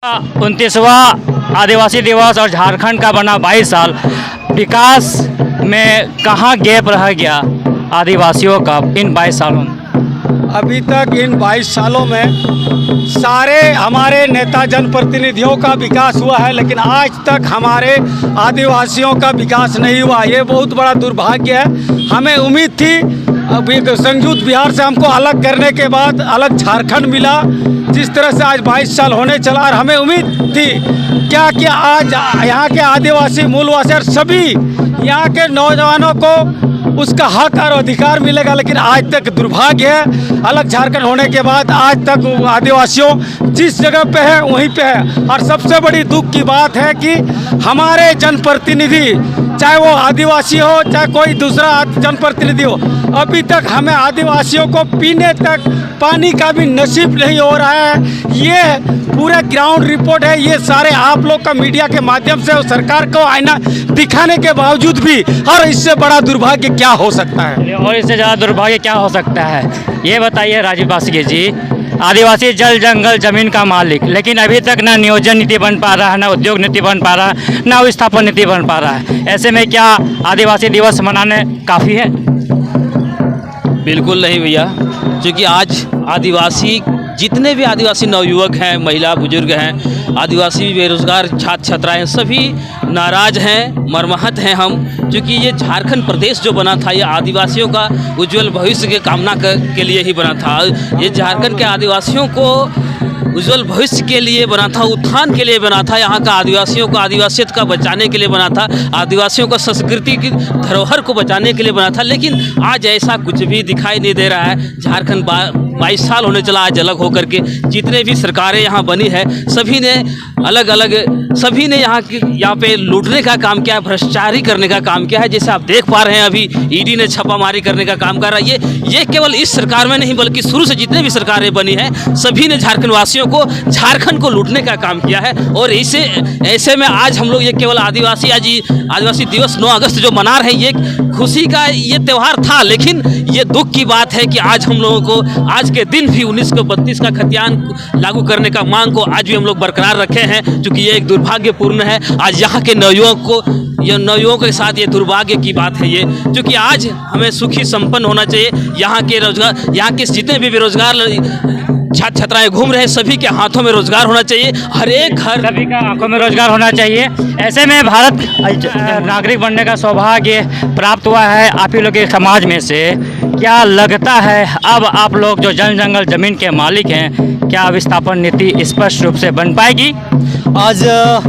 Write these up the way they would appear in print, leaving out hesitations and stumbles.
29वां आदिवासी दिवस और झारखंड का बना 22 साल, विकास में कहाँ गैप रह गया आदिवासियों का इन 22 सालों में? अभी तक इन 22 सालों में सारे हमारे नेता जनप्रतिनिधियों का विकास हुआ है, लेकिन आज तक हमारे आदिवासियों का विकास नहीं हुआ। ये बहुत बड़ा दुर्भाग्य है। हमें उम्मीद थी, अभी संयुक्त बिहार से हमको अलग करने के बाद अलग झारखंड मिला, जिस तरह से आज 22 साल होने चला, और हमें उम्मीद थी क्या कि आज यहाँ के आदिवासी मूलवासी और सभी यहाँ के नौजवानों को उसका हक और अधिकार मिलेगा, लेकिन आज तक दुर्भाग्य है, अलग झारखंड होने के बाद आज तक आदिवासियों जिस जगह पे है वहीं पे है। और सबसे बड़ी दुख की बात है कि हमारे जनप्रतिनिधि, चाहे वो आदिवासी हो चाहे कोई दूसरा जनप्रतिनिधि हो, अभी तक हमें आदिवासियों को पीने तक पानी का भी नसीब नहीं हो रहा है। ये पूरे ग्राउंड रिपोर्ट है, ये सारे आप लोग का मीडिया के माध्यम से सरकार को आईना दिखाने के बावजूद भी, और इससे बड़ा दुर्भाग्य क्या हो सकता है? और इससे ज़्यादा दुर्भाग्य क्या हो सकता है, ये बताइए राजीव बासगे जी। आदिवासी जल जंगल जमीन का मालिक, लेकिन अभी तक ना नियोजन नीति बन पा रहा है, ना उद्योग नीति बन पा रहा है, ना विस्थापन नीति बन पा रहा है। ऐसे में क्या आदिवासी दिवस मनाने काफ़ी है? बिल्कुल नहीं भैया, क्योंकि आज आदिवासी जितने भी आदिवासी नवयुवक हैं, महिला बुजुर्ग हैं, आदिवासी बेरोजगार छात्र छात्राएं, सभी नाराज हैं, मर्माहत हैं हम, क्योंकि ये झारखंड प्रदेश जो बना था ये आदिवासियों का उज्जवल भविष्य के कामना के लिए ही बना था। ये झारखंड के आदिवासियों को उज्जवल भविष्य के लिए बना था, उत्थान के लिए बना था, यहाँ का आदिवासियों को आदिवासियत का बचाने के लिए बना था, आदिवासियों को संस्कृति की धरोहर को बचाने के लिए बना था। लेकिन आज ऐसा कुछ भी दिखाई नहीं दे रहा है। झारखंड 22 साल होने चला आज अलग होकर के। जितने भी सरकारें यहाँ बनी है सभी ने अलग अलग, सभी ने यहाँ पे लूटने का काम किया है, भ्रष्टाचारी करने का काम किया है। जैसे आप देख पा रहे हैं अभी ईडी ने छापामारी करने का काम कर रहा है। ये केवल इस सरकार में नहीं बल्कि शुरू से जितने भी सरकारें बनी हैं सभी ने झारखंड वासियों को, झारखंड को लूटने का काम किया है। और ऐसे में आज हम लोग ये केवल आदिवासी दिवस 9 अगस्त जो मना रहे हैं, ये खुशी का ये त्यौहार था, लेकिन ये दुख की बात है कि आज हम लोगों को आज के दिन भी 1932 का खतियान लागू करने का मांग को आज भी हम लोग बरकरार रखे हैं, क्योंकि ये एक दुर्भाग्यपूर्ण है। आज यहाँ के नवयुवकों के साथ ये दुर्भाग्य की बात है ये, क्योंकि आज हमें सुखी संपन्न होना चाहिए। यहाँ के जितने भी बेरोजगार छात्र छात्राएं घूम रहे हैं सभी के हाथों में रोजगार होना चाहिए, हर एक घर सभी का आंखों में रोजगार होना चाहिए। ऐसे में भारत नागरिक बनने का सौभाग्य प्राप्त हुआ है आप ही लोग के समाज में से। क्या लगता है अब आप लोग जो जल जंगल जमीन के मालिक हैं, क्या विस्थापन नीति स्पष्ट रूप से बन पाएगी? आज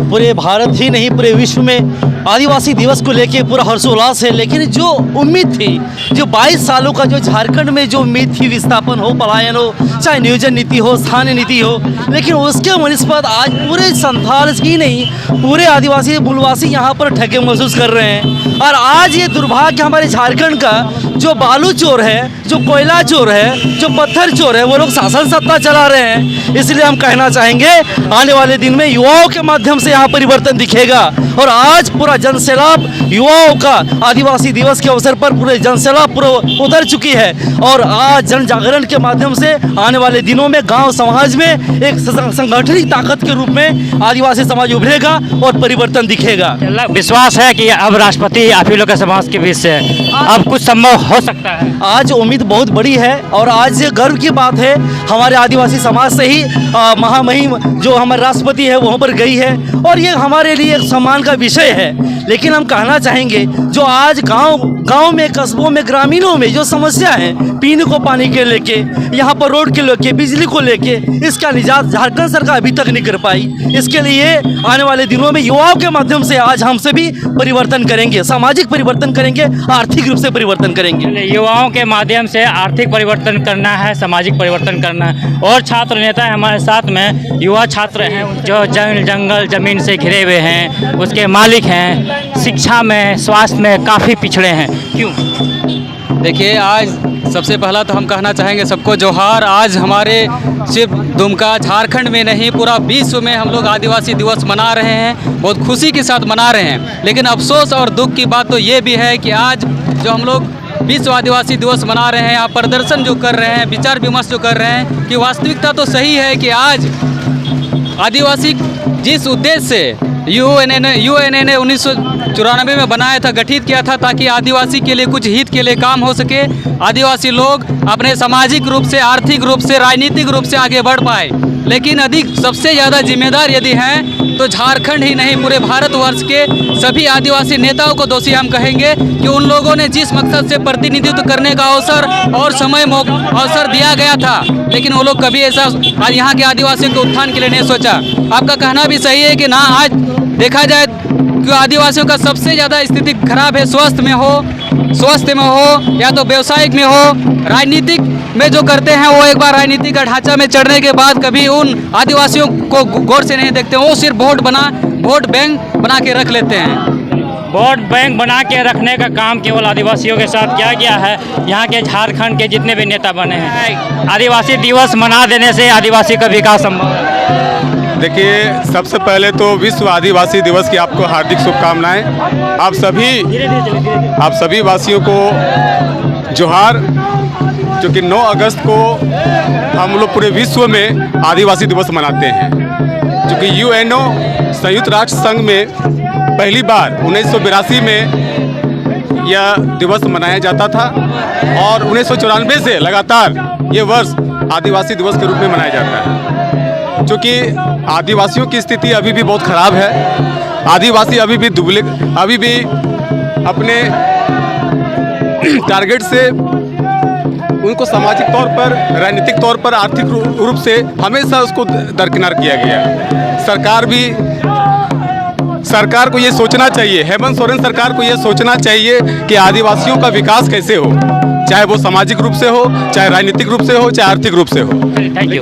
पूरे भारत ही नहीं पूरे विश्व में आदिवासी दिवस को लेके पूरा हर्षोल्लास है। लेकिन जो उम्मीद थी, जो 22 सालों का जो झारखंड में जो उम्मीद थी, विस्थापन हो, पलायन हो, चाहे नियोजन नीति हो, स्थानीय नीति हो, लेकिन उसके मुनिस्बत आज पूरे संथाल ही नहीं पूरे आदिवासी मूलवासी यहाँ पर ठगे महसूस कर रहे हैं। और आज ये दुर्भाग्य हमारे झारखंड का, जो बालू चोर है, जो कोयला चोर है, जो पत्थर चोर है, वो लोग शासन सत्ता चला रहे हैं। इसलिए हम कहना चाहेंगे आने वाले दिन में युवाओं के माध्यम से यहाँ परिवर्तन दिखेगा। और आज पूरा जनसैलाब युवाओं का आदिवासी दिवस के अवसर पर पूरे जनसैलाब पूरा उतर चुकी है। और आज जन जागरण के माध्यम से आने वाले दिनों में गांव समाज में एक संगठित ताकत के रूप में आदिवासी समाज उभरेगा और परिवर्तन दिखेगा। विश्वास है कि अब राष्ट्रपति आप ही लोग के समाज के बीच से अब कुछ संभव हो सकता है। आज उम्मीद बहुत बड़ी है और आज गर्व की बात है, हमारे आदिवासी समाज से ही महामहिम जो हमारे राष्ट्रपति है वहाँ पर गई है, और ये हमारे लिए एक सम्मान का विषय है। लेकिन हम कहना चाहेंगे जो आज गांव में, कस्बों में, ग्रामीणों में जो समस्या है, पीने को पानी के लेके, यहाँ पर रोड के लेके, बिजली को लेके, इसका निजात झारखंड सरकार अभी तक नहीं कर पाई। इसके लिए आने वाले दिनों में युवाओं के माध्यम से आज हमसे भी परिवर्तन करेंगे, सामाजिक परिवर्तन करेंगे, आर्थिक रूप से परिवर्तन करेंगे। युवाओं के माध्यम से आर्थिक परिवर्तन करना है, सामाजिक परिवर्तन करना है। और छात्र नेता है हमारे साथ में, युवा छात्र हैं जो जंगल जमीन से घिरे हुए हैं, उसके मालिक हैं, शिक्षा में, स्वास्थ्य में काफ़ी पिछड़े हैं। क्यों? देखिए, आज सबसे पहला तो हम कहना चाहेंगे सबको जोहार। आज हमारे सिर्फ दुमका झारखंड में नहीं पूरा विश्व में हम लोग आदिवासी दिवस मना रहे हैं, बहुत खुशी के साथ मना रहे हैं। लेकिन अफसोस और दुख की बात तो ये भी है कि आज जो हम लोग विश्व आदिवासी दिवस मना रहे हैं, यहाँ प्रदर्शन जो कर रहे हैं, विचार विमर्श जो कर रहे हैं, कि वास्तविकता तो सही है कि आज आदिवासी जिस उद्देश्य से यूएनए 1994 में बनाया था, गठित किया था ताकि आदिवासी के लिए कुछ हित के लिए काम हो सके, आदिवासी लोग अपने सामाजिक रूप से, आर्थिक रूप से, राजनीतिक रूप से आगे बढ़ पाए। लेकिन अधिक सबसे ज़्यादा जिम्मेदार यदि हैं तो झारखंड ही नहीं पूरे भारतवर्ष के सभी आदिवासी नेताओं को दोषी हम कहेंगे कि उन लोगों ने जिस मकसद से प्रतिनिधित्व करने का अवसर और अवसर दिया गया था, लेकिन वो लोग कभी ऐसा यहाँ के आदिवासियों के उत्थान के लिए नहीं सोचा। आपका कहना भी सही है कि ना, आज देखा जाए कि आदिवासियों का सबसे ज़्यादा स्थिति खराब है, स्वास्थ्य में हो या तो व्यवसायिक में हो, राजनीतिक में जो करते हैं वो एक बार राजनीतिक का ढांचा में चढ़ने के बाद कभी उन आदिवासियों को गौर से नहीं देखते, वो सिर्फ वोट बैंक बना के रख लेते हैं। वोट बैंक बना के रखने का काम केवल आदिवासियों के साथ किया गया है। यहाँ के झारखंड के जितने भी नेता बने हैं, आदिवासी दिवस मना देने से आदिवासी का विकास संभव है। देखिए, सबसे पहले तो विश्व आदिवासी दिवस की आपको हार्दिक शुभकामनाएं। आप सभी वासियों को जोहार, जो कि 9 अगस्त को हम लोग पूरे विश्व में आदिवासी दिवस मनाते हैं, जो कि यूएनओ संयुक्त राष्ट्र संघ में पहली बार 1982 में यह दिवस मनाया जाता था और 1994 से लगातार ये वर्ष आदिवासी दिवस के रूप में मनाया जाता है। चूँकि आदिवासियों की स्थिति अभी भी बहुत ख़राब है, आदिवासी अभी भी अपने टारगेट से उनको सामाजिक तौर पर, राजनीतिक तौर पर, आर्थिक रूप से हमेशा उसको दरकिनार किया गया। सरकार को ये सोचना चाहिए, हेमंत सोरेन सरकार को ये सोचना चाहिए कि आदिवासियों का विकास कैसे हो, चाहे वो सामाजिक रूप से हो, चाहे राजनीतिक रूप से हो, चाहे आर्थिक रूप से हो। Thank you.